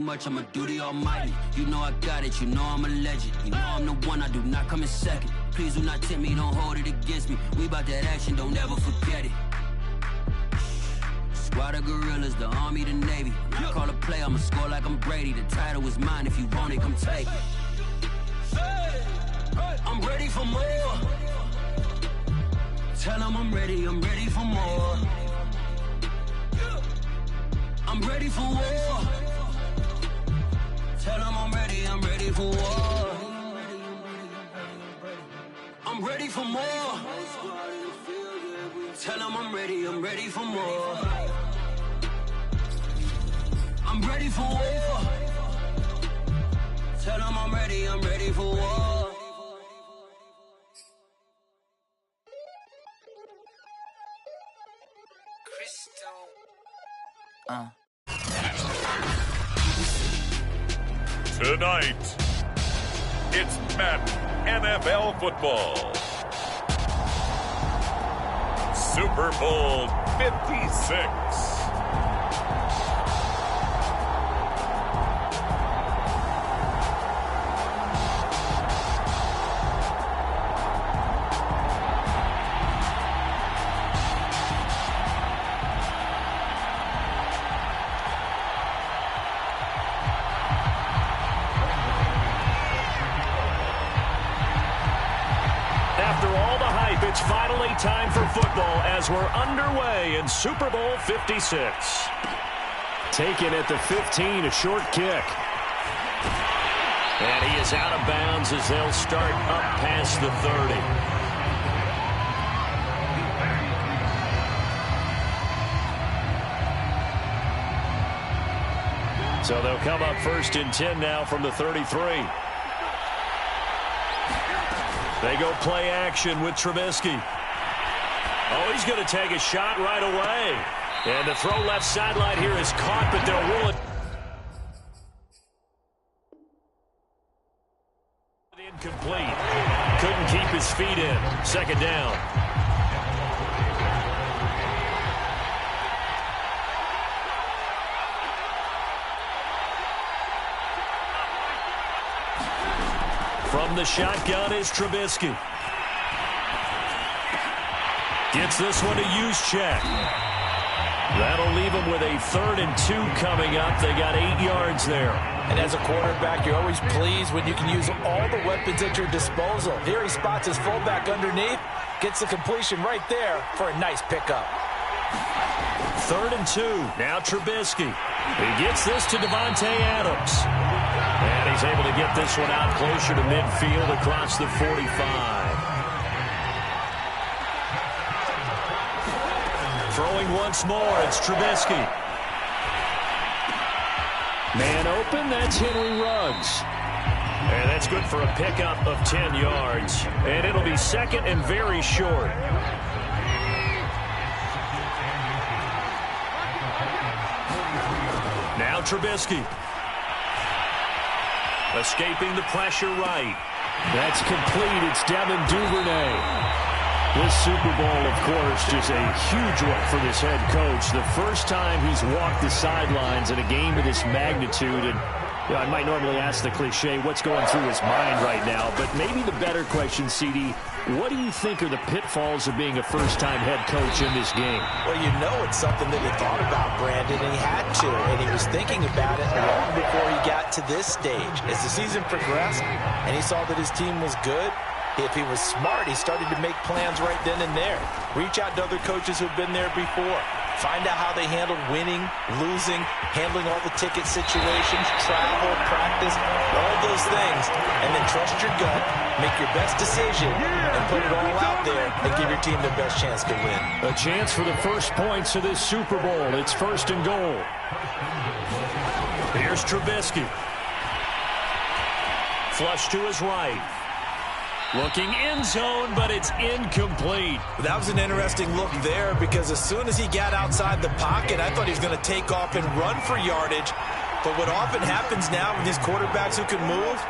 Much, I'ma do the almighty. You know I got it, you know I'm a legend. You know I'm the one, I do not come in second. Please do not tempt me, don't hold it against me. We about that action, don't ever forget it. Squad of gorillas, the army, the navy. When I call a play, I'ma score like I'm Brady. The title is mine, if you want it, come take it. I'm ready for more. Tell them I'm ready for more. I'm ready for war. Tell them I'm ready for war. I'm ready for more. Tell them I'm ready for more. I'm ready for war. Tell them I'm ready for war. Tonight, it's Madden NFL football. Super Bowl 56. It's finally time for football as we're underway in Super Bowl 56. Taken at the 15, a short kick. And he is out of bounds as they'll start up past the 30. So they'll come up 1st and 10 now from the 33. They go play action with Trubisky. Oh, he's going to take a shot right away. And the throw left sideline here is caught, but they'll rule it incomplete. Couldn't keep his feet in. 2nd down. From the shotgun is Trubisky. Gets this one to Juszczyk. That'll leave him with a 3rd and 2 coming up. They got 8 yards there. And as a quarterback, you're always pleased when you can use all the weapons at your disposal. Here he spots his fullback underneath, gets the completion right there for a nice pickup. 3rd and 2. Now Trubisky. He gets this to Davante Adams. And he's able to get this one out closer to midfield across the 45. Throwing once more, it's Trubisky. Man open, that's Henry Ruggs. And that's good for a pickup of 10 yards. And it'll be 2nd and very short. Now Trubisky. Escaping the pressure right. That's complete. It's Devin Duvernay. This Super Bowl, of course, just a huge one for this head coach. The first time he's walked the sidelines in a game of this magnitude. And you know, I might normally ask the cliche, what's going through his mind right now? But maybe the better question, CD, what do you think are the pitfalls of being a first-time head coach in this game? Well, you know it's something that he thought about, Brandon, and he had to. And he was thinking about it long before he got to this stage. As the season progressed and he saw that his team was good, if he was smart, he started to make plans right then and there. Reach out to other coaches who've been there before. Find out how they handled winning, losing, handling all the ticket situations, travel, practice, all those things. And then trust your gut, make your best decision, and put it all out there and give your team the best chance to win. A chance for the first points of this Super Bowl. It's 1st and goal. Here's Trubisky. Flush to his right. Looking end zone, but it's incomplete. That was an interesting look there because as soon as he got outside the pocket, I thought he was going to take off and run for yardage. But what often happens now with these quarterbacks who can move,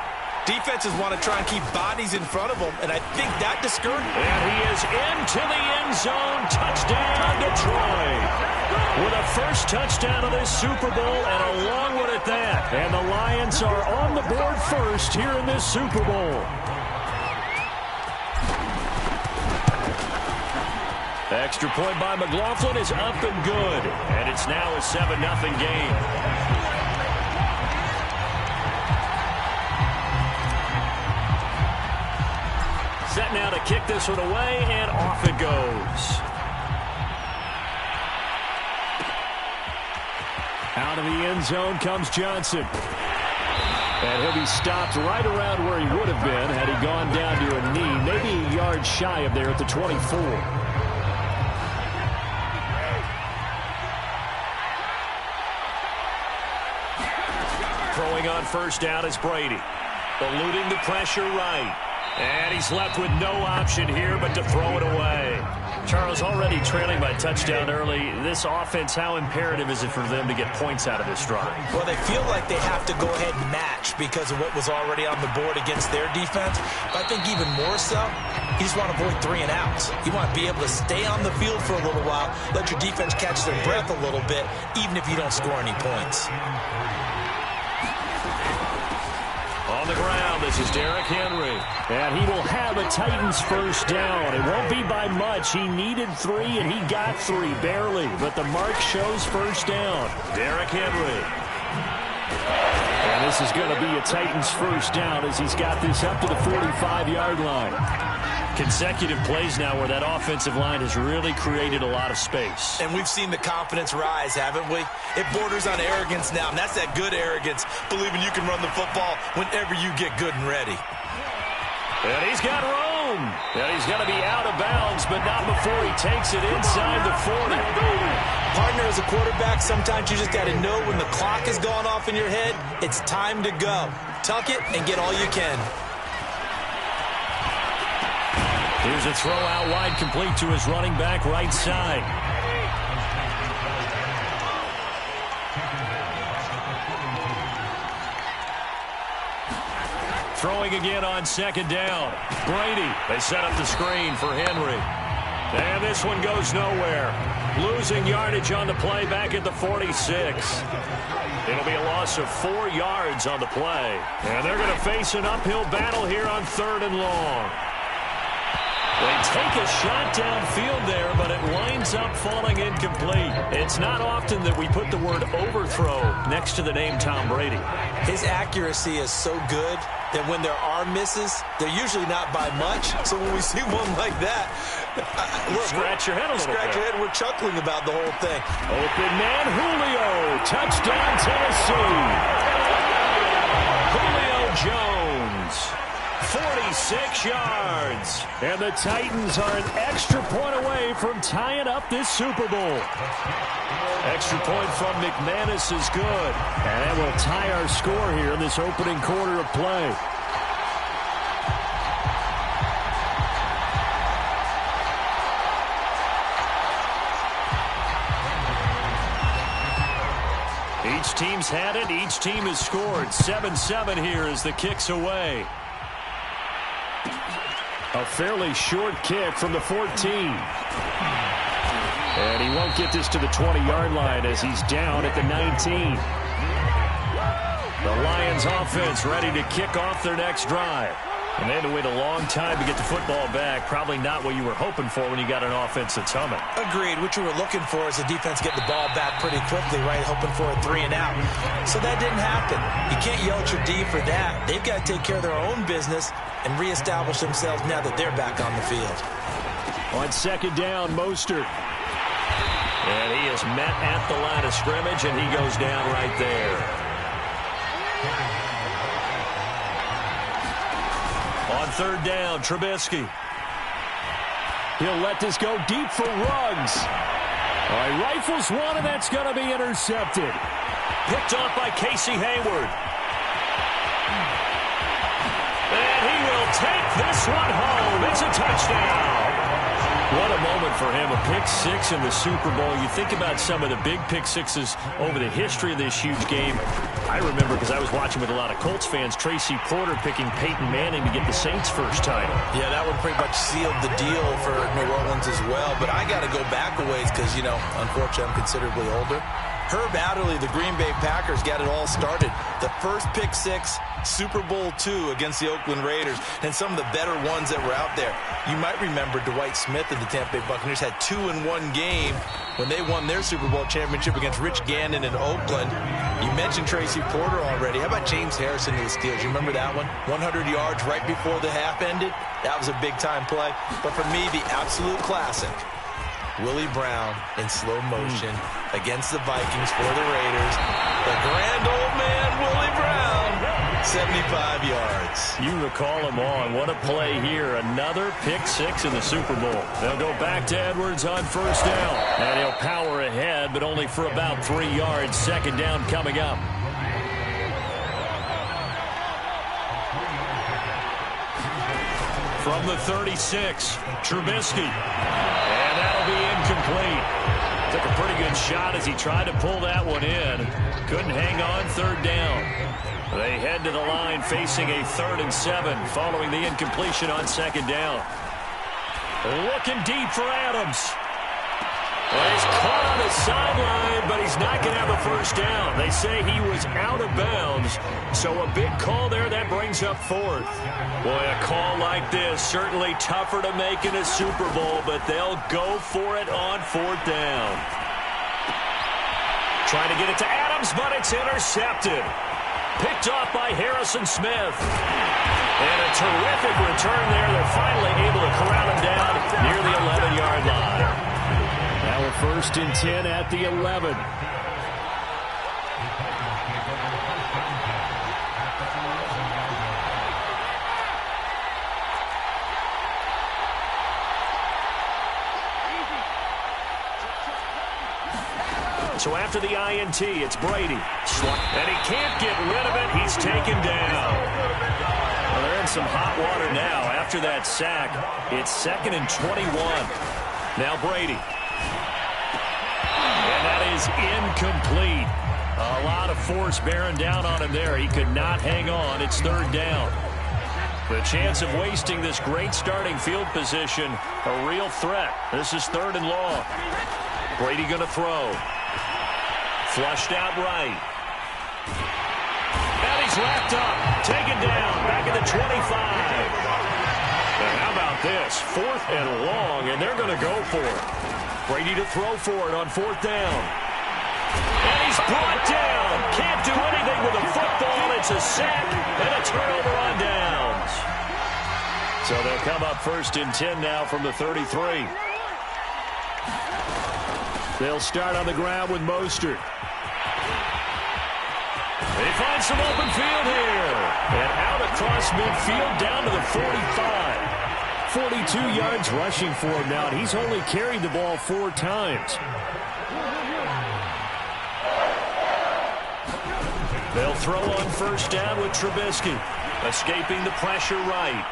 Defenses want to try and keep bodies in front of them, and I think that discourages. And he is into the end zone. Touchdown, Detroit. With a first touchdown of this Super Bowl, and a long one at that. And the Lions are on the board first here in this Super Bowl. Extra point by McLaughlin is up and good. And it's now a 7-0 game. Set now to kick this one away, and off it goes. Out of the end zone comes Johnson. And he'll be stopped right around where he would have been had he gone down to a knee, maybe a yard shy of there at the 24. Throwing on first down is Brady. Eluding the pressure right. And he's left with no option here but to throw it away. Charles, already trailing by touchdown early. This offense, how imperative is it for them to get points out of this drive? Well, they feel like they have to go ahead and match because of what was already on the board against their defense. But I think even more so, you just want to avoid 3 and outs. You want to be able to stay on the field for a little while, let your defense catch their breath a little bit, even if you don't score any points. On the ground, this is Derrick Henry. And he will have a Titans first down. It won't be by much. He needed 3, and he got 3, barely. But the mark shows first down. Derrick Henry. And this is going to be a Titans first down as he's got this up to the 45-yard line. Consecutive plays now where that offensive line has really created a lot of space. And we've seen the confidence rise, haven't we? It borders on arrogance now, and that's that good arrogance, believing you can run the football whenever you get good and ready. And he's got room. And he's going to be out of bounds, but not before he takes it inside the 40. Partner, as a quarterback, sometimes you just got to know when the clock has gone off in your head, it's time to go. Tuck it and get all you can. Here's a throw out wide, complete to his running back right side. Throwing again on second down. Brady. They set up the screen for Henry. And this one goes nowhere. Losing yardage on the play back at the 46. It'll be a loss of 4 yards on the play. And they're going to face an uphill battle here on 3rd and long. They take a shot downfield there, but it winds up falling incomplete. It's not often that we put the word overthrow next to the name Tom Brady. His accuracy is so good that when there are misses, they're usually not by much. So when we see one like that, scratch your head a little bit. Scratch your head. We're chuckling about the whole thing. Open man Julio. Touchdown, Tennessee. Julio Jones. 46 yards. And the Titans are an extra point away from tying up this Super Bowl. Extra point from McManus is good. And that will tie our score here in this opening quarter of play. Each team's had it. Each team has scored. 7-7 here as the kick's away. A fairly short kick from the 14. And he won't get this to the 20-yard line as he's down at the 19. The Lions offense ready to kick off their next drive. And they had to wait a long time to get the football back. Probably not what you were hoping for when you got an offense that's humming. Agreed. What you were looking for is the defense getting the ball back pretty quickly, right? Hoping for a 3 and out. So that didn't happen. You can't yell at your D for that. They've got to take care of their own business and reestablish themselves now that they're back on the field. On second down, Mostert. And he is met at the line of scrimmage, and he goes down right there. On third down, Trubisky. He'll let this go deep for Ruggs. All right, rifles one, and that's going to be intercepted. Picked off by Casey Hayward. And he will take this one home. It's a touchdown. What a moment for him, a pick six in the Super Bowl. You think about some of the big pick sixes over the history of this huge game. I remember, because I was watching with a lot of Colts fans, Tracy Porter picking Peyton Manning to get the Saints' first title. Yeah, that one pretty much sealed the deal for New Orleans as well. But I got to go back a ways because, you know, unfortunately I'm considerably older. Herb Adderley, the Green Bay Packers, got it all started. The first pick six, Super Bowl II against the Oakland Raiders, and some of the better ones that were out there. You might remember Dwight Smith and the Tampa Bay Buccaneers had 2 in one game when they won their Super Bowl championship against Rich Gannon in Oakland. You mentioned Tracy Porter already. How about James Harrison to the Steelers? You remember that one? 100 yards right before the half ended? That was a big-time play. But for me, the absolute classic, Willie Brown in slow motion against the Vikings for the Raiders. The grand old man, Willie Brown, 75 yards. You recall them on. What a play here. Another pick six in the Super Bowl. They'll go back to Edwards on first down. And he'll power ahead, but only for about 3 yards. Second down coming up. From the 36, Trubisky. And that'll be incomplete. Took a pretty good shot as he tried to pull that one in. Couldn't hang on, third down. They head to the line facing a 3rd and 7 following the incompletion on second down. Looking deep for Adams. Well, he's caught on the sideline, but he's not going to have a first down. They say he was out of bounds, so a big call there that brings up 4th. Boy, a call like this, certainly tougher to make in a Super Bowl, but they'll go for it on 4th down. Trying to get it to Adams, but it's intercepted. Picked off by Harrison Smith. And a terrific return there. They're finally able to corral him down near the 11-yard line. Now a 1st and 10 at the 11. So after the INT, it's Brady. And he can't get rid of it. He's taken down. Well, they're in some hot water now. After that sack, it's 2nd and 21. Now Brady. And that is incomplete. A lot of force bearing down on him there. He could not hang on. It's 3rd down. The chance of wasting this great starting field position, a real threat. This is 3rd and long. Brady going to throw. Flushed out right. And he's wrapped up. Taken down. Back at the 25. And how about this? 4th and long, and they're going to go for it. Brady to throw for it on 4th down. And he's brought down. Can't do anything with a football. It's a sack and a turnover on downs. So they'll come up 1st and 10 now from the 33. They'll start on the ground with Mostert. They find some open field here. And out across midfield down to the 45. 42 yards rushing for him now, and he's only carried the ball 4 times. They'll throw on first down with Trubisky. Escaping the pressure right.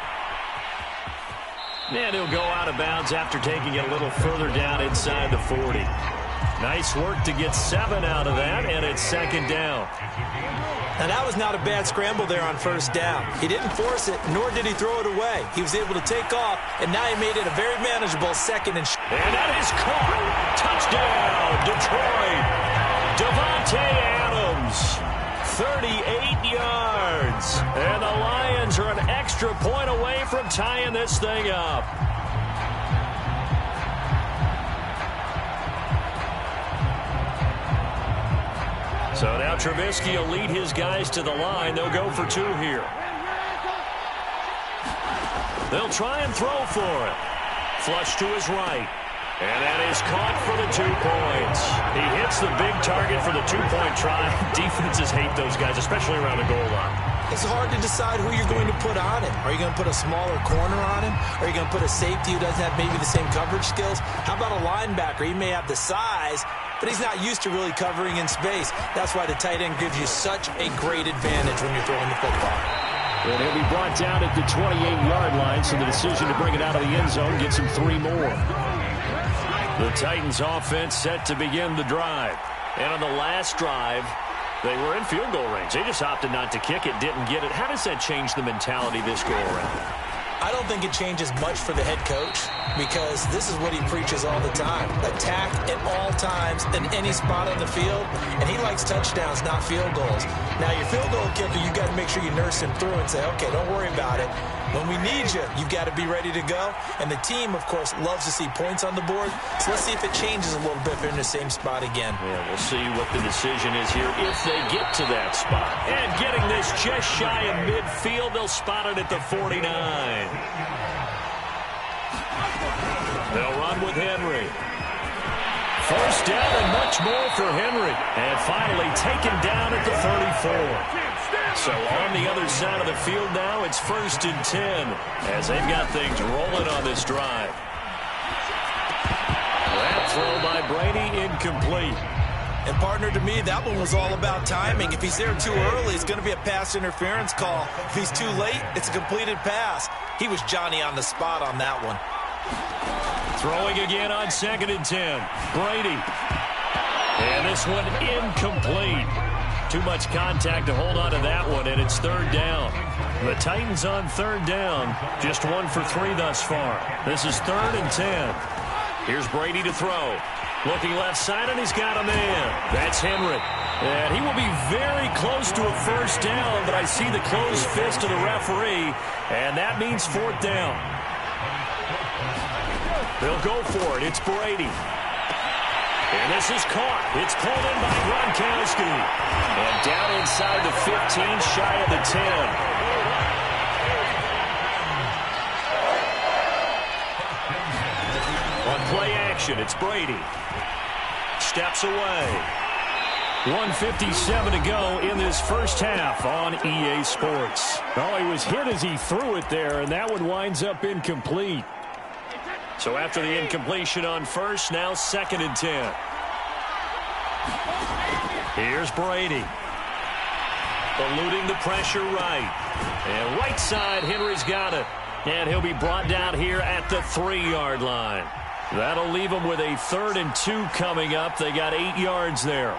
And he'll go out of bounds after taking it a little further down inside the 40. Nice work to get 7 out of that, and it's 2nd down. Now, that was not a bad scramble there on first down. He didn't force it, nor did he throw it away. He was able to take off, and now he made it a very manageable 2nd and short. And that is caught. Touchdown, Detroit. Davante Adams, 38 yards. And the Lions are an extra point away from tying this thing up. So now Trubisky will lead his guys to the line. They'll go for 2 here. They'll try and throw for it. Flush to his right. And that is caught for the 2 points. He hits the big target for the 2-point try. Defenses hate those guys, especially around the goal line. It's hard to decide who you're going to put on him. Are you going to put a smaller corner on him? Are you going to put a safety who doesn't have maybe the same coverage skills? How about a linebacker? He may have the size, but he's not used to really covering in space. That's why the tight end gives you such a great advantage when you're throwing the football. And he'll be brought down at the 28-yard line, so the decision to bring it out of the end zone gets him 3 more. The Titans offense set to begin the drive. And on the last drive, they were in field goal range. They just opted not to kick it, didn't get it. How does that change the mentality this go around? I don't think it changes much for the head coach because this is what he preaches all the time. Attack at all times in any spot on the field, and he likes touchdowns, not field goals. Now, your field goal kicker, you got to make sure you nurse him through and say, okay, don't worry about it. When we need you, you've got to be ready to go. And the team, of course, loves to see points on the board. So let's see if it changes a little bit if they're in the same spot again. Yeah, we'll see what the decision is here if they get to that spot. And getting this just shy of midfield, they'll spot it at the 49. They'll run with Henry. First down and much more for Henry. And finally taken down at the 34. So on the other side of the field now, it's 1st and 10 as they've got things rolling on this drive. That throw by Brady incomplete. And partner, to me, that one was all about timing. If he's there too early, it's going to be a pass interference call. If he's too late, it's a completed pass. He was Johnny on the spot on that one. Throwing again on 2nd and 10. Brady. And this one incomplete. Too much contact to hold on to that one, and it's 3rd down. The Titans on 3rd down, just 1 for 3 thus far. This is 3rd and 10. Here's Brady to throw. Looking left side, and he's got a man. That's Henry. And he will be very close to a 1st down, but I see the closed fist of the referee, and that means 4th down. They'll go for it. It's Brady. And this is caught. It's pulled in by Gronkowski. And down inside the 15, shy of the 10. On play action, it's Brady. Steps away. 1:57 to go in this first half on EA Sports. Oh, he was hit as he threw it there, and that one winds up incomplete. So after the incompletion on first, now 2nd and 10. Here's Brady. Eluding the pressure right. And right side, Henry's got it. And he'll be brought down here at the 3-yard line. That'll leave them with a 3rd and 2 coming up. They got 8 yards there.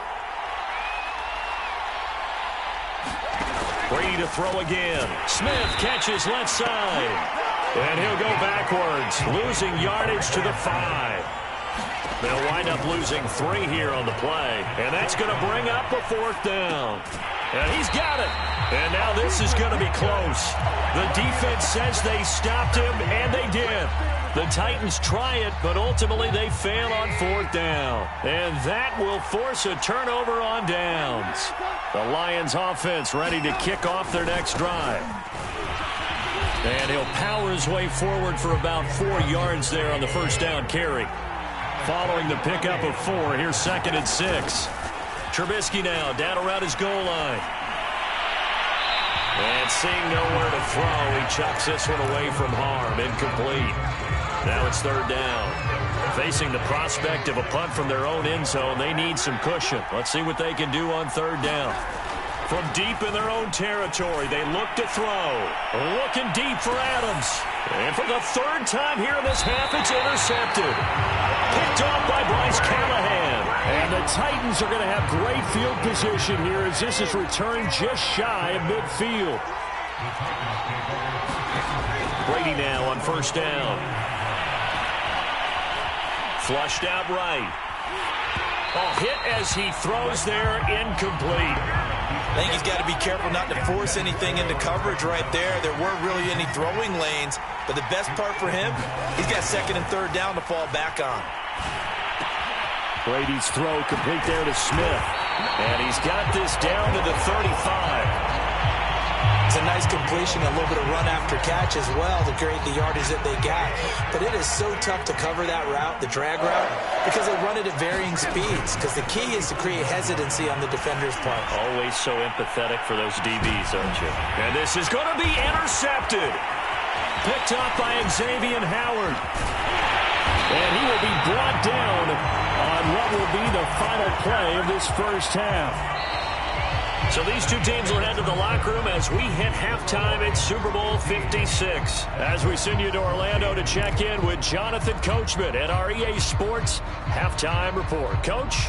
Brady to throw again. Smith catches left side. And he'll go backwards, losing yardage to the 5. They'll wind up losing 3 here on the play. And that's going to bring up a 4th down. And he's got it. And now this is going to be close. The defense says they stopped him, and they did. The Titans try it, but ultimately they fail on 4th down. And that will force a turnover on downs. The Lions offense ready to kick off their next drive. And he'll power his way forward for about 4 yards there on the 1st down carry. Following the pickup of 4, here's 2nd and 6. Trubisky now down around his goal line. And seeing nowhere to throw, he chucks this one away from harm. Incomplete. Now it's 3rd down. Facing the prospect of a punt from their own end zone, they need some cushion. Let's see what they can do on 3rd down. From deep in their own territory, they look to throw. Looking deep for Adams. And for the 3rd time here in this half, it's intercepted. Picked off by Bryce Callahan. And the Titans are going to have great field position here as this is returned just shy of midfield. Brady now on 1st down. Flushed out right. Oh, hit as he throws there, incomplete. I think he's got to be careful not to force anything into coverage right there. There weren't really any throwing lanes, but the best part for him, he's got 2nd and 3rd down to fall back on. Brady's throw complete there to Smith. And he's got this down to the 35. It's a nice completion, a little bit of run after catch as well to create the yardage that they got. But it is so tough to cover that route, the drag route, because they run it at varying speeds. Because the key is to create hesitancy on the defender's part. Always so empathetic for those DBs, aren't you? And this is going to be intercepted. Picked up by Xavier Howard. And he will be brought down on what will be the final play of this first half. So these two teams will head to the locker room as we hit halftime at Super Bowl 56. As we send you to Orlando to check in with Jonathan Coachman at our EA Sports Halftime Report. Coach?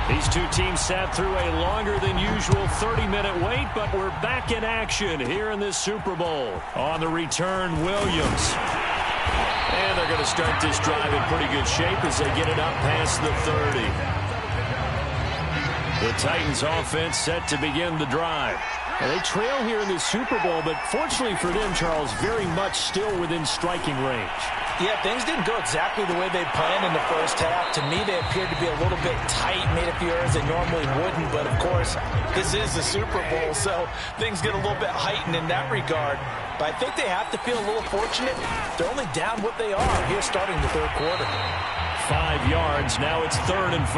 These two teams sat through a longer than usual 30-minute wait, but we're back in action here in this Super Bowl. On the return, Williams. And they're going to start this drive in pretty good shape as they get it up past the 30. The Titans offense set to begin the drive. Well, they trail here in this Super Bowl, but fortunately for them, Charles, very much still within striking range. Yeah, things didn't go exactly the way they planned in the first half. To me, they appeared to be a little bit tight, made a few errors they normally wouldn't. But, of course, this is the Super Bowl, so things get a little bit heightened in that regard. But I think they have to feel a little fortunate. They're only down what they are here starting the third quarter. 5 yards. Now it's 3rd and 5.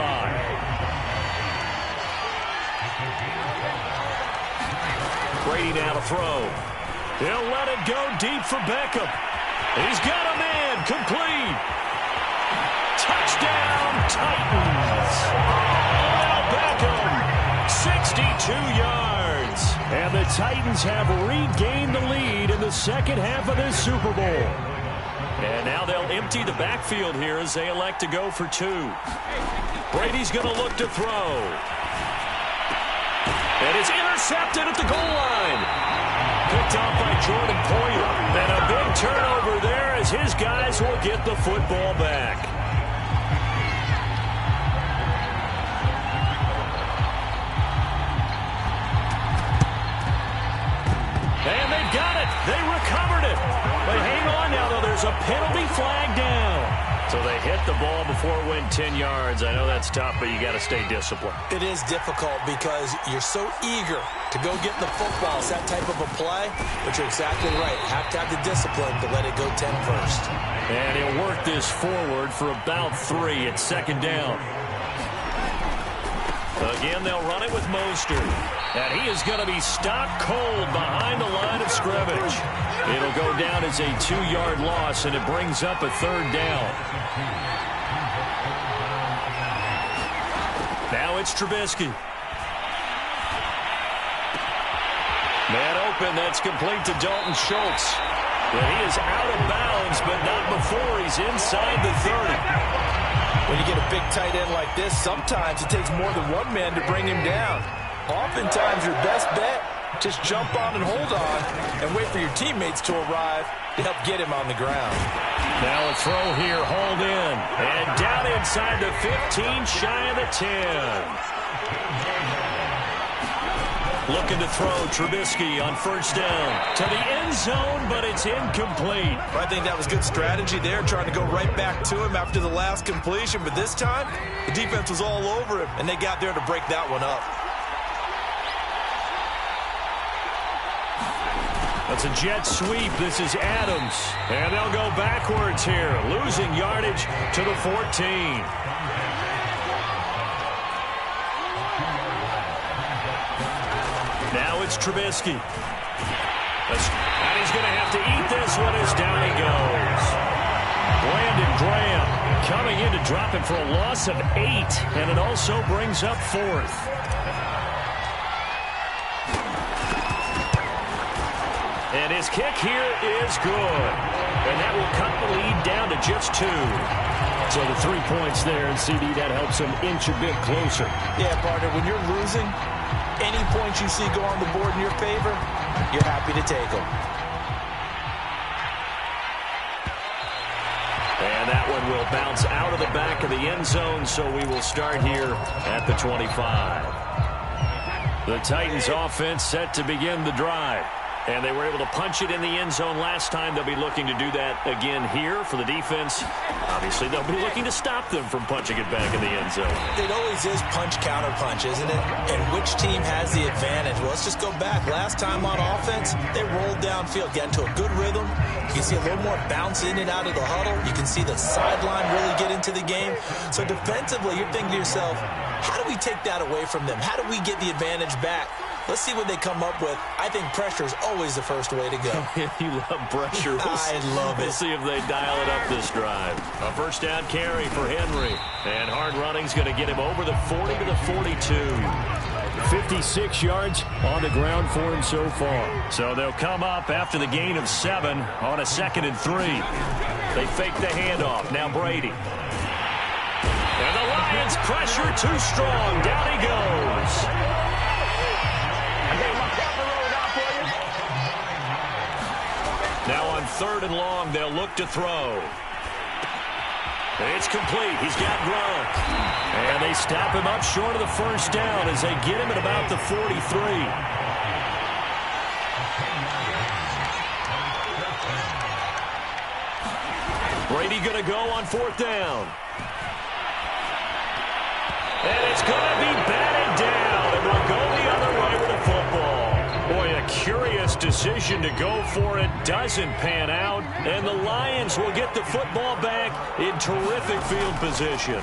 Brady now to throw. He'll let it go deep for Beckham. He's got a man. Complete. Touchdown, Titans. Now Beckham, 62 yards. And the Titans have regained the lead in the second half of this Super Bowl. And now they'll empty the backfield here as they elect to go for 2. Brady's going to look to throw. And it's intercepted at the goal line. Picked off by Jordan Poyer. And a big turnover there as his guys will get the football back. And they've got it. They recovered it. But hang on now, though. There's a penalty flag down. So they hit the ball before it went 10 yards. I know that's tough, but you got to stay disciplined. It is difficult because you're so eager to go get the football. It's that type of a play, but you're exactly right. You have to have the discipline to let it go 10 first. And he'll work this forward for about 3 at 2nd down. Again, they'll run it with Mostert. And he is going to be stopped cold behind the line of scrimmage. It'll go down as a 2-yard loss, and it brings up a 3rd down. Now it's Trubisky. Man open, that's complete to Dalton Schultz. But he is out of bounds, but not before he's inside the 30. When you get a big tight end like this, sometimes it takes more than one man to bring him down. Oftentimes, your best bet, just jump on and hold on and wait for your teammates to arrive to help get him on the ground. Now a throw here, hauled in. And down inside the 15, shy of the 10. Looking to throw, Trubisky on 1st down. To the end zone, but it's incomplete. I think that was good strategy there, trying to go right back to him after the last completion. But this time, the defense was all over him, and they got there to break that one up. That's a jet sweep. This is Adams. And they'll go backwards here, losing yardage to the 14. Now it's Trubisky. And he's going to have to eat this one as down he goes. Brandon Graham coming in to drop it for a loss of 8. And it also brings up 4th. And his kick here is good. And that will cut the lead down to just 2. So the 3 points there, and CD, that helps him inch a bit closer. Yeah, partner, when you're losing, any points you see go on the board in your favor, you're happy to take them. And that one will bounce out of the back of the end zone, so we will start here at the 25. The Titans offense set to begin the drive. And they were able to punch it in the end zone last time. They'll be looking to do that again here for the defense. Obviously, they'll be looking to stop them from punching it back in the end zone. It always is punch-counter-punch, isn't it? And which team has the advantage? Well, let's just go back. Last time on offense, they rolled downfield, got into a good rhythm. You can see a little more bounce in and out of the huddle. You can see the sideline really get into the game. So defensively, you're thinking to yourself, how do we take that away from them? How do we get the advantage back? Let's see what they come up with. I think pressure is always the first way to go. You love pressure. I love it. We'll see if they dial it up this drive. A first down carry for Henry. And hard running's going to get him over the 40 to the 42. 56 yards on the ground for him so far. So they'll come up after the gain of 7 on a 2nd and 3. They fake the handoff. Now Brady. And the Lions pressure too strong. Down he goes. Now on 3rd and long, they'll look to throw. It's complete. He's got Gronk. And they stop him up short of the first down as they get him at about the 43. Brady going to go on 4th down. And it's going to be batted down. And we'll go the other way with the football. Boy, a curious decision to go for it. Doesn't pan out. And the Lions will get the football back in terrific field position.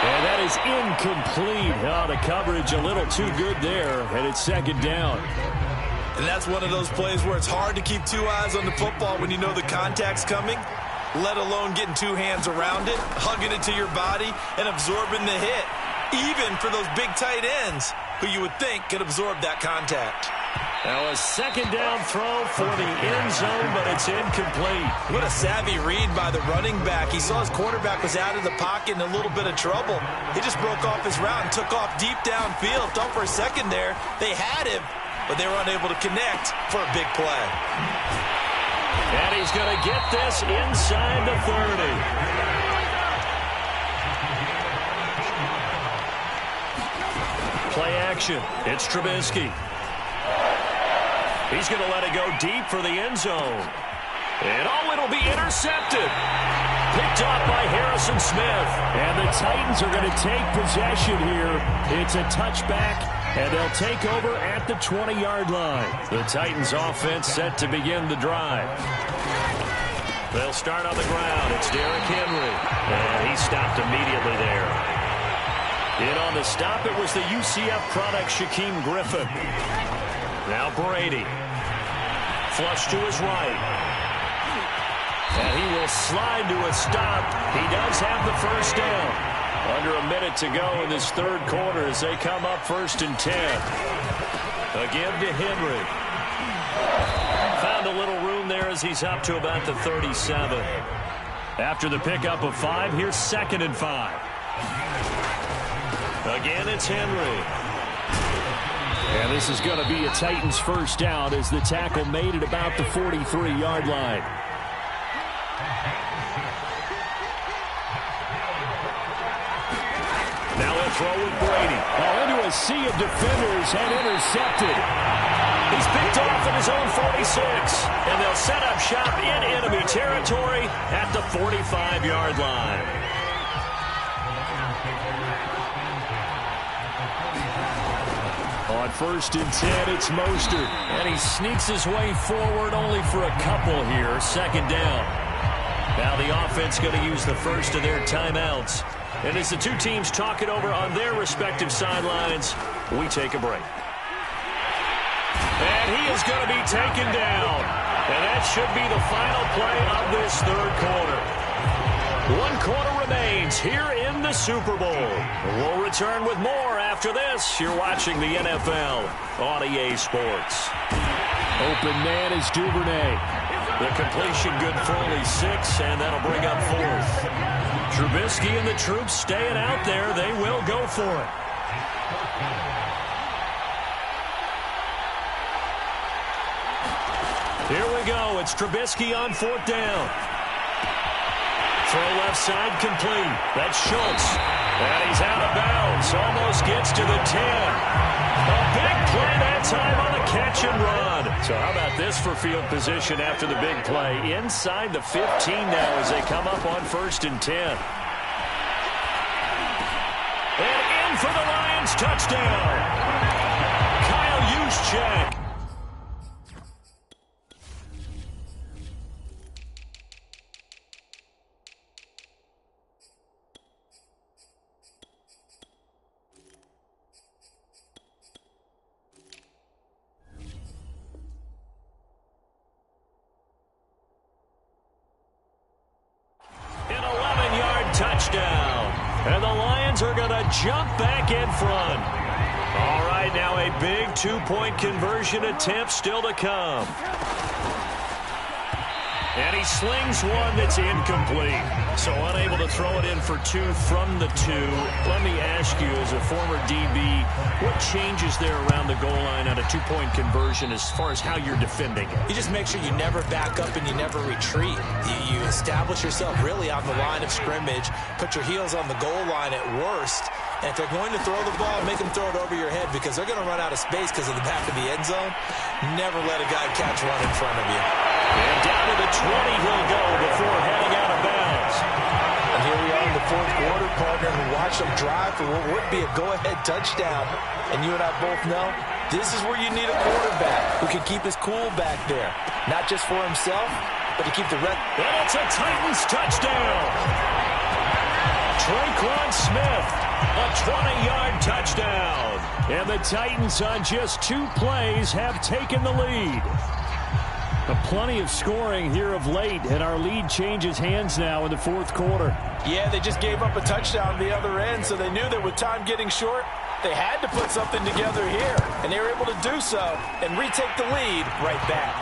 And that is incomplete. Oh, the coverage a little too good there. And it's 2nd down. And that's one of those plays where it's hard to keep 2 eyes on the football when you know the contact's coming, let alone getting 2 hands around it, hugging it to your body, and absorbing the hit. Even for those big tight ends who you would think could absorb that contact. Now a 2nd down throw for the end zone, but it's incomplete. What a savvy read by the running back. He saw his quarterback was out of the pocket in a little bit of trouble. He just broke off his route and took off deep downfield. Thought for a second there they had him, but they were unable to connect for a big play. And he's going to get this inside the 30. Play action. It's Trubisky. He's going to let it go deep for the end zone. And it'll be intercepted. Picked off by Harrison Smith. And the Titans are going to take possession here. It's a touchback, and they'll take over at the 20-yard line. The Titans offense set to begin the drive. They'll start on the ground. It's Derrick Henry. And he stopped immediately there. In on the stop, it was the UCF product, Shaquem Griffin. Now Brady. Flush to his right. And he will slide to a stop. He does have the first down. Under a minute to go in this 3rd quarter as they come up 1st and 10. Again to Henry. Found a little room there as he's up to about the 37. After the pickup of 5, here's 2nd and 5. Again, it's Henry. And this is going to be a Titans first down as the tackle made at about the 43-yard line. Now they'll throw with Brady. Into a sea of defenders and intercepted. He's picked off in his own 46. And they'll set up shop in enemy territory at the 45-yard line. On 1st and 10, it's Mostert. And he sneaks his way forward only for a couple here. 2nd down. Now the offense going to use the first of their timeouts. And as the two teams talk it over on their respective sidelines, we take a break. And he is going to be taken down. And that should be the final play of this 3rd quarter. 1 quarter remains here in the Super Bowl. We'll return with more after this. You're watching the NFL on EA Sports. Open man is Duvernay. The completion good for only 6, and that'll bring up 4th. Trubisky and the troops staying out there. They will go for it. Here we go. It's Trubisky on 4th down. Throw left side complete. That's Schultz. And he's out of bounds. Almost gets to the 10. A big play that time on the catch and run. So how about this for field position after the big play? Inside the 15 now as they come up on 1st and 10. And in for the Lions touchdown. Kyle Juszczyk. are going to jump back in front. All right, now a big two-point conversion attempt still to come. And he slings one that's incomplete. So unable to throw it in for two from the two. Let me ask you, as a former DB, what changes there around the goal line on a two-point conversion as far as how you're defending it? You just make sure you never back up and you never retreat. You establish yourself really on the line of scrimmage, put your heels on the goal line at worst, and if they're going to throw the ball, make them throw it over your head because they're going to run out of space because of the back of the end zone. Never let a guy catch one in front of you. And down to the 20 he'll go before heading out of bounds. And here we are in the fourth quarter, partner, and watch them drive for what would be a go-ahead touchdown. And you and I both know this is where you need a quarterback who can keep his cool back there. Not just for himself, but to keep the rest. And it's a Titans touchdown. Traquan Smith, a 20-yard touchdown. And the Titans on just 2 plays have taken the lead. Plenty of scoring here of late, and our lead changes hands now in the fourth quarter. Yeah, they just gave up a touchdown on the other end, so they knew that with time getting short, they had to put something together here, and they were able to do so and retake the lead right back.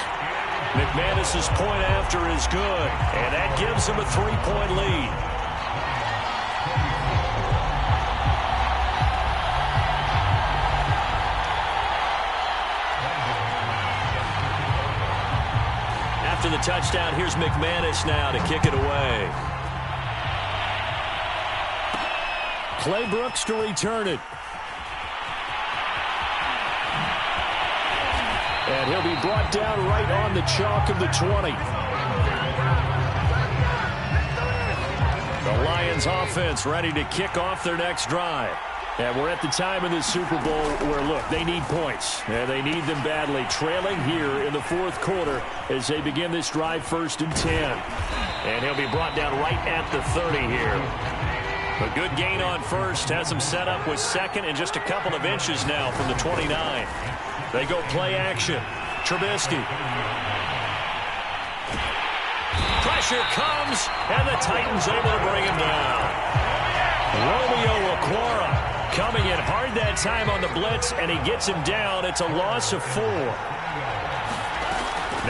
McManus's point after is good, and that gives them a 3-point lead. After the touchdown, here's McManus now to kick it away. Clay Brooks to return it. And he'll be brought down right on the chalk of the 20. The Lions offense ready to kick off their next drive. And we're at the time in the Super Bowl where, look, they need points. And they need them badly. Trailing here in the fourth quarter as they begin this drive, 1st and 10. And he'll be brought down right at the 30 here. A good gain on first. Has him set up with second and just a couple of inches now from the 29. They go play action. Trubisky. Pressure comes, and the Titans able to bring him down. Romeo Okwara coming in hard that time on the blitz, and he gets him down. It's a loss of 4.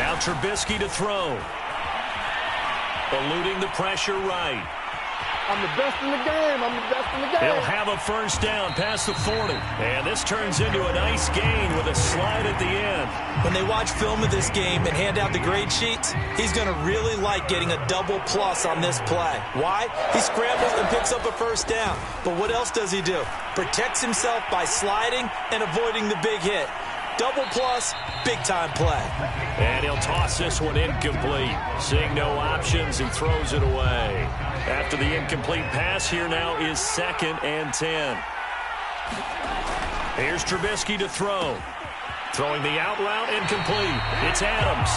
Now Trubisky to throw. Eluding the pressure right. I'm the best in the game. I'm the best in the game. He'll have a first down past the 40. And this turns into a nice gain with a slide at the end. When they watch film of this game and hand out the grade sheets, he's going to really like getting a double plus on this play. Why? He scrambles and picks up a first down. But what else does he do? Protects himself by sliding and avoiding the big hit. Double plus, big-time play. And he'll toss this one incomplete. Seeing no options, he throws it away. After the incomplete pass, here now is 2nd and 10. Here's Trubisky to throw. Throwing the out route, incomplete. It's Adams.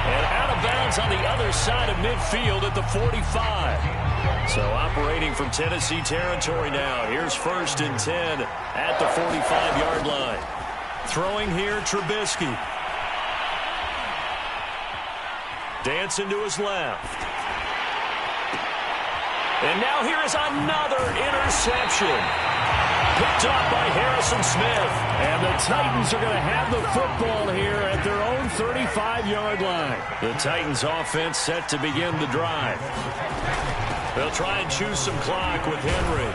And out of bounds on the other side of midfield at the 45. So operating from Tennessee territory now. Here's 1st and 10 at the 45-yard line. Throwing here, Trubisky. Dancing to his left. And now here is another interception. Picked off by Harrison Smith. And the Titans are going to have the football here at their own 35-yard line. The Titans offense set to begin the drive. They'll try and choose some clock with Henry.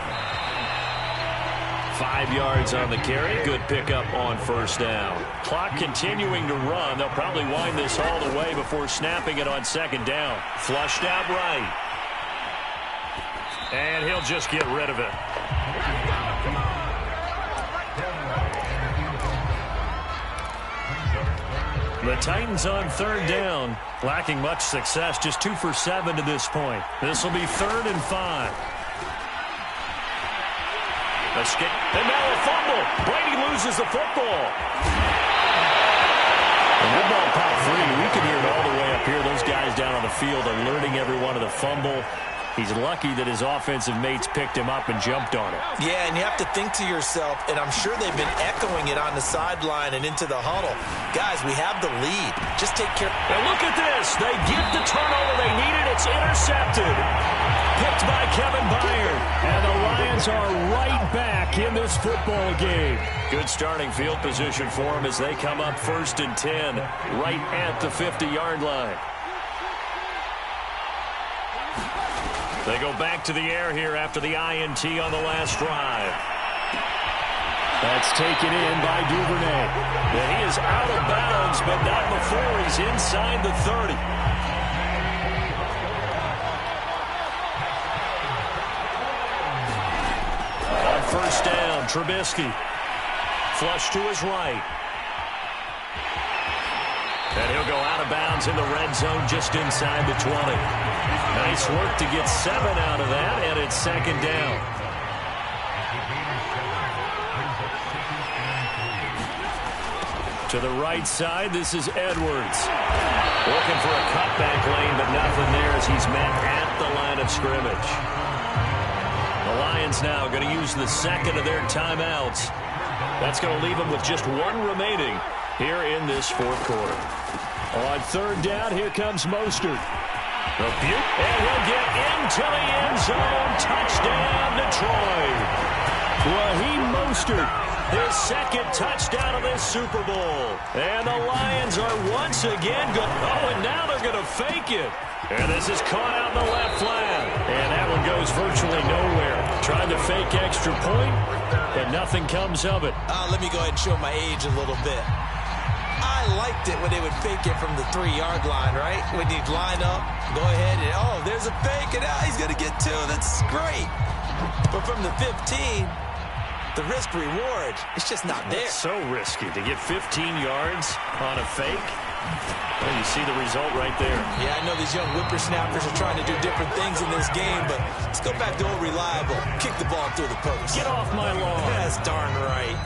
5 yards on the carry. Good pickup on first down. Clock continuing to run. They'll probably wind this all the way before snapping it on 2nd down. Flushed out right. And he'll just get rid of it. The Titans on 3rd down. Lacking much success. Just 2 for 7 to this point. This will be 3rd and 5. Escape. And now a fumble. Brady loses the football. And that ball popped free. We can hear it all the way up here. Those guys down on the field alerting everyone of the fumble. He's lucky that his offensive mates picked him up and jumped on it. Yeah, and you have to think to yourself, and I'm sure they've been echoing it on the sideline and into the huddle. Guys, we have the lead. Just take care. And look at this. They get the turnover they needed. It's intercepted. Picked by Kevin Byard. And the Lions are back in this football game. Good starting field position for them as they come up 1st and 10 right at the 50-yard line. They go back to the air here after the INT on the last drive. That's taken in by Duvernay. And he is out of bounds, but not before he's inside the 30. On 1st down, Trubisky. Flush to his right. And he'll go out of bounds in the red zone just inside the 20. Nice work to get 7 out of that, and it's 2nd down. To the right side, this is Edwards. Looking for a cutback lane, but nothing there as he's met at the line of scrimmage. The Lions now going to use the 2nd of their timeouts. That's going to leave them with just 1 remaining here in this 4th quarter. On 3rd down, here comes Mostert. Rebuke, and he'll get into the end zone. Touchdown, Detroit. Raheem Mostert, his 2nd touchdown of this Super Bowl. And the Lions are once again good. Oh, and now they're going to fake it. And this is caught out in the left flat. And that one goes virtually nowhere. Trying to fake extra point, but nothing comes of it. Let me go ahead and show my age a little bit. I liked it when they would fake it from the 3-yard line, right? When you'd line up, go ahead and, oh, there's a fake, and he's going to get 2. That's great. But from the 15, the risk-reward, it's just not there. It's so risky to get 15 yards on a fake. Well, you see the result right there. Yeah, I know these young whippersnappers are trying to do different things in this game, but let's go back to old reliable. Kick the ball through the post. Get off my lawn. That's darn right.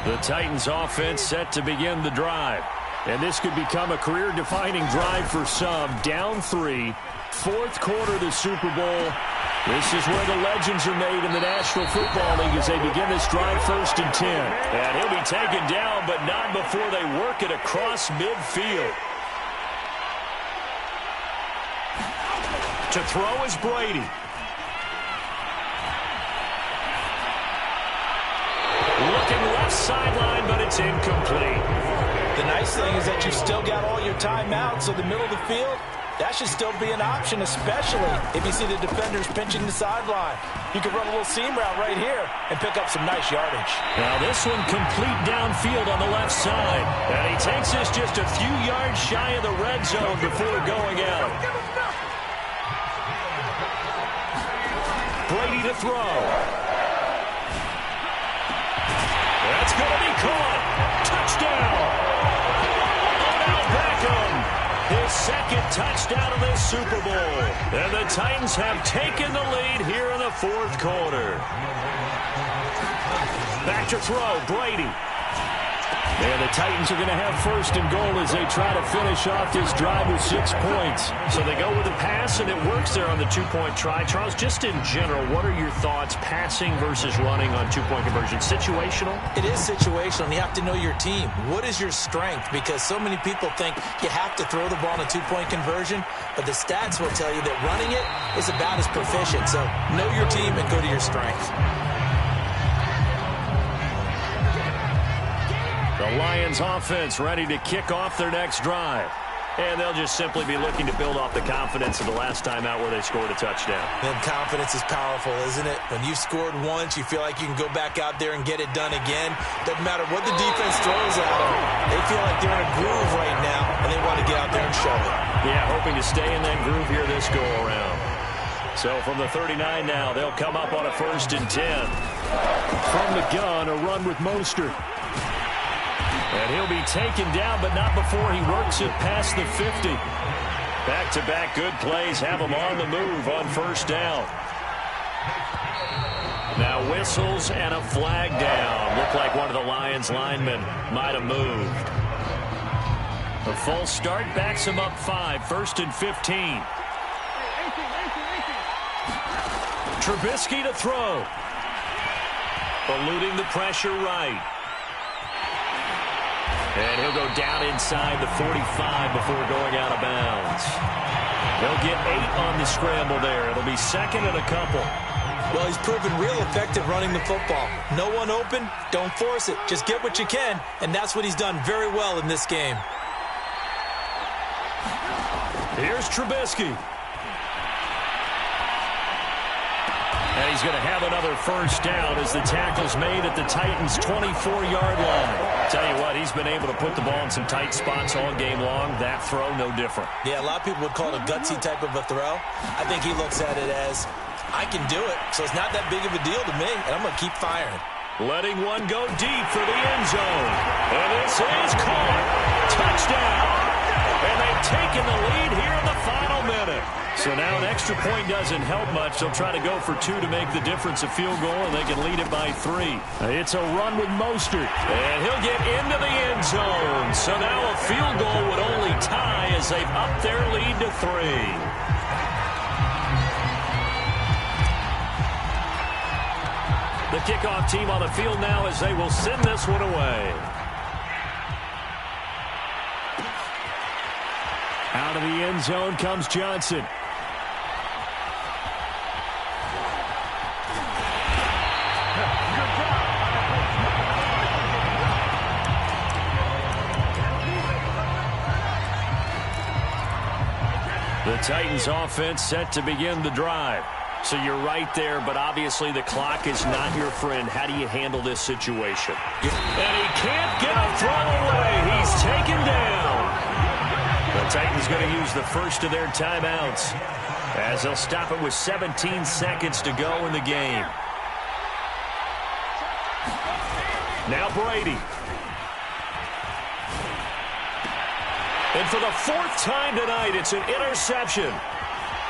The Titans offense set to begin the drive. And this could become a career-defining drive for some. Down 3, 4th quarter of the Super Bowl. This is where the legends are made in the National Football League as they begin this drive 1st and 10. And he'll be taken down, but not before they work it across midfield. To throw is Brady. Looking left sideline, but it's incomplete. The nice thing is that you still got all your timeouts, so the middle of the field, that should still be an option, especially if you see the defenders pinching the sideline. You can run a little seam route right here and pick up some nice yardage. Now this one complete downfield on the left side. And he takes this just a few yards shy of the red zone before going out. Brady to throw. That's going to be caught. Touchdown. His 2nd touchdown of this Super Bowl. And the Titans have taken the lead here in the 4th quarter. Back to throw, Brady. And the Titans are going to have 1st and goal as they try to finish off this drive with 6 points. So they go with the pass, and it works there on the 2-point try. Charles, just in general, what are your thoughts passing versus running on 2-point conversion? Situational? It is situational, and you have to know your team. What is your strength? Because so many people think you have to throw the ball in a 2-point conversion, but the stats will tell you that running it is about as proficient. So know your team and go to your strength. The Lions offense ready to kick off their next drive. And they'll just simply be looking to build off the confidence of the last time out where they scored a touchdown. And confidence is powerful, isn't it? When you've scored once, you feel like you can go back out there and get it done again. Doesn't matter what the defense throws at them. They feel like they're in a groove right now, and they want to get out there and show it. Yeah, hoping to stay in that groove here this go-around. So from the 39 now, they'll come up on a 1st and 10. From the gun, a run with Mostert. And he'll be taken down, but not before he works it past the 50. Back-to-back good plays have him on the move on 1st down. Now whistles and a flag down. Looked like one of the Lions linemen might have moved. A false start backs him up 5, 1st and 15. Trubisky to throw. Eluding the pressure right. And he'll go down inside the 45 before going out of bounds. He'll get 8 on the scramble there. It'll be second and a couple. Well, he's proven real effective running the football. No one open, don't force it. Just get what you can, and that's what he's done very well in this game. Here's Trubisky. And he's going to have another first down as the tackle's made at the Titans' 24-yard line. Tell you what, he's been able to put the ball in some tight spots all game long. That throw, no different. Yeah, a lot of people would call it a gutsy type of a throw. I think he looks at it as, I can do it, so it's not that big of a deal to me, and I'm going to keep firing. Letting one go deep for the end zone. And this is caught. Touchdown. And they've taken the lead here in the final minute. So now an extra point doesn't help much. They'll try to go for 2 to make the difference a field goal, and they can lead it by 3. It's a run with Mostert. And he'll get into the end zone. So now a field goal would only tie as they've upped their lead to 3. The kickoff team on the field now as they will send this one away. Out of the end zone comes Johnson. The Titans offense set to begin the drive. So you're right there, but obviously the clock is not your friend. How do you handle this situation? And he can't get a throw away. He's taken down. The Titans going to use the first of their timeouts as they'll stop it with 17 seconds to go in the game. Now Brady. And for the 4th time tonight, it's an interception.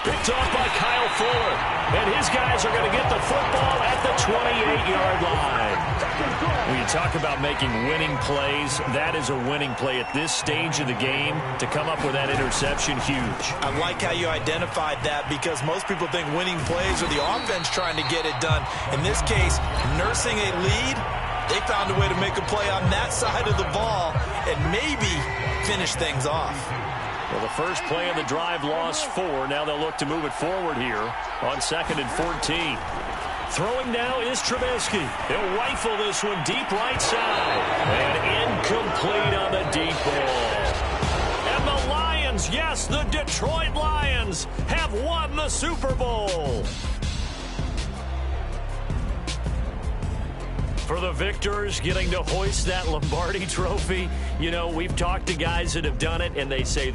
Picked off by Kyle Fuller. And his guys are going to get the football at the 28-yard line. When you talk about making winning plays, that is a winning play at this stage of the game. To come up with that interception, huge. I like how you identified that because most people think winning plays are the offense trying to get it done. In this case, nursing a lead, they found a way to make a play on that side of the ball and maybe finish things off. Well, the first play of the drive lost 4. Now they'll look to move it forward here on 2nd and 14. Throwing now is Trubisky. He'll rifle this one deep right side. And incomplete on the deep ball. And the Lions, yes, the Detroit Lions have won the Super Bowl. For the victors, getting to hoist that Lombardi trophy, you know, we've talked to guys that have done it, and they say